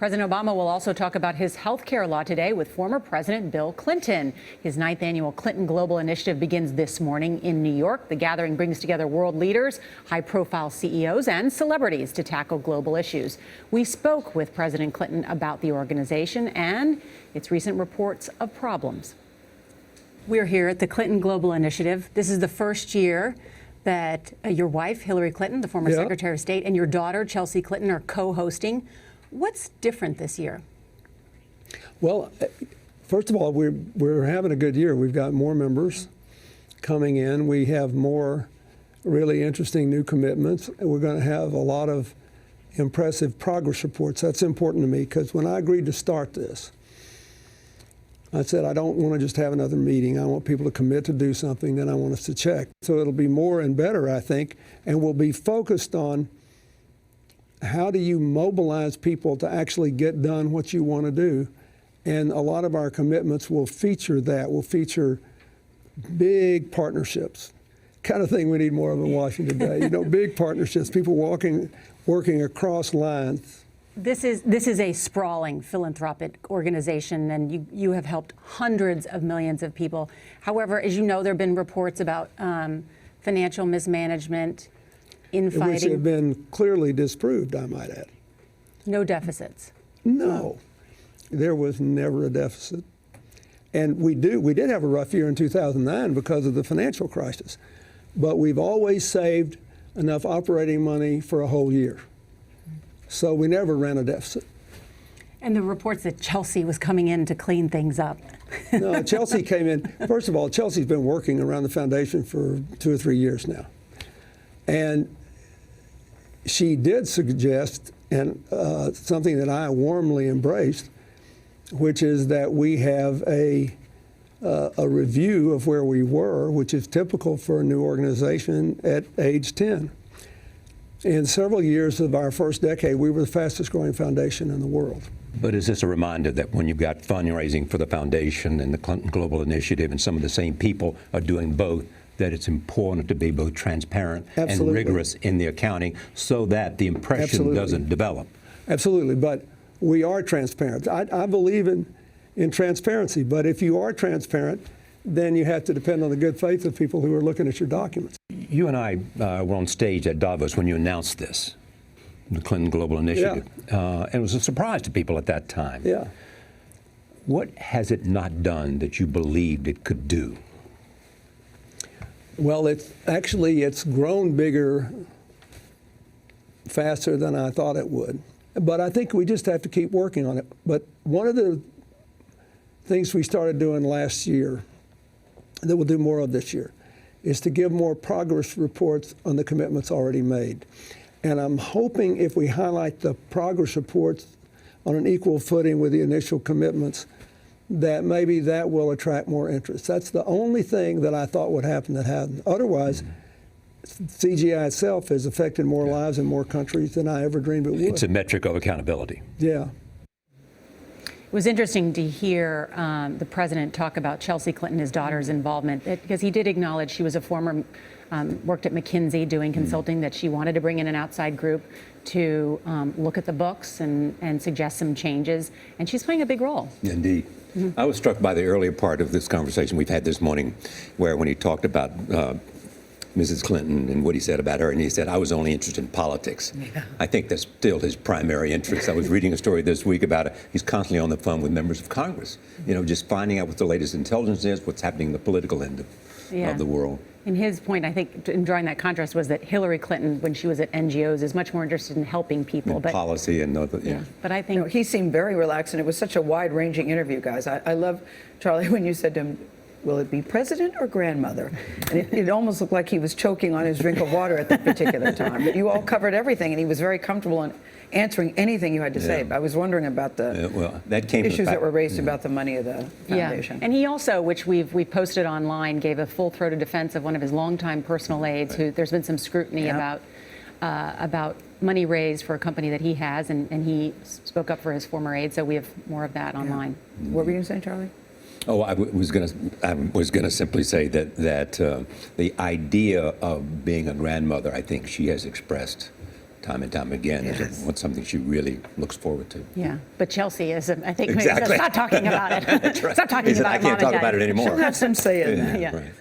President Obama will also talk about his health care law today with former President Bill Clinton. His 9th annual Clinton Global Initiative begins this morning in New York. The gathering brings together world leaders, high-profile CEOs, and celebrities to tackle global issues. We spoke with President Clinton about the organization and its recent reports of problems. We're here at the Clinton Global Initiative. This is the first year that your wife, Hillary Clinton, the former Secretary of State, and your daughter, Chelsea Clinton, are co-hosting. What's different this year? Well, first of all, we're having a good year. We've got more members coming in. We have more really interesting new commitments. And we're going to have a lot of impressive progress reports. That's important to me because when I agreed to start this, I said I don't want to just have another meeting. I want people to commit to do something, then I want us to check. So it'll be more and better, I think, and we'll be focused on how do you mobilize people to actually get done what you want to do. And a lot of our commitments will feature that. Will feature big partnerships, kind of thing we need more of in Washington today. You know, big partnerships, people working across lines. This is a sprawling philanthropic organization, and you have helped hundreds of millions of people. However, as you know, there have been reports about financial mismanagement, infighting. Which have been clearly disproved, I might add. No deficits. No, there was never a deficit. And we did have a rough year in 2009 because of the financial crisis. But we've always saved enough operating money for a whole year. So we never ran a deficit. And the reports that Chelsea was coming in to clean things up. No, Chelsea came in. First of all, Chelsea's been working around the foundation for 2 or 3 years now. And she did suggest, and something that I warmly embraced, which is that we have a review of where we were, which is typical for a new organization at age 10. In several years of our first decade, we were the fastest growing foundation in the world. But is this a reminder that when you've got fundraising for the foundation and the Clinton Global Initiative and some of the same people are doing both, that it's important to be both transparent and rigorous in the accounting so that the impression doesn't develop? Absolutely, but we are transparent. I believe in transparency, but if you are transparent, then you have to depend on the good faith of people who are looking at your documents. You and I were on stage at Davos when you announced this, the Clinton Global Initiative. And it was a surprise to people at that time. Yeah. What has it not done that you believed it could do? Well, it's grown bigger faster than I thought it would. But I think we just have to keep working on it. But one of the things we started doing last year that we'll do more of this year is to give more progress reports on the commitments already made. And I'm hoping if we highlight the progress reports on an equal footing with the initial commitments, that maybe that will attract more interest. That's the only thing that I thought would happen that hasn't. Otherwise, CGI itself has affected more lives in more countries than I ever dreamed it would. It's a metric of accountability. Yeah. It was interesting to hear the president talk about Chelsea Clinton, his daughter's involvement, because he did acknowledge she was a former, worked at McKinsey doing consulting, that she wanted to bring in an outside group to look at the books and suggest some changes. And she's playing a big role. Indeed. I was struck by the earlier part of this conversation we've had this morning, where when he talked about Mrs. Clinton and what he said about her, and he said, I was only interested in politics. Yeah. I think that's still his primary interest. I was reading a story this week about it. He's constantly on the phone with members of Congress, you know, just finding out what the latest intelligence is, what's happening in the political end of the world. And his point, I think, in drawing that contrast, was that Hillary Clinton, when she was at NGOs, is much more interested in helping people. But policy and other, But I think he seemed very relaxed, and it was such a wide-ranging interview, guys. I love, Charlie, when you said to him, will it be president or grandmother? And it almost looked like he was choking on his drink of water at that particular time. But you all covered everything, and he was very comfortable in answering anything you had to say. I was wondering about the issues that were raised about the money of the foundation. And he also, which we've posted online, gave a full-throated defense of one of his longtime personal aides, who there's been some scrutiny about money raised for a company that he has, and he spoke up for his former aide. So we have more of that online. What were you going to say, Charlie? Oh, I was going to simply say that the idea of being a grandmother, I think she has expressed time and time again. Yes. It's something she really looks forward to. Yeah, but Chelsea is, I think, Exactly. stop talking about it. That's right. Stop talking He said, about I it, can't Mom talk and about it Daddy. anymore. She'll have some say in that. Yeah. Right.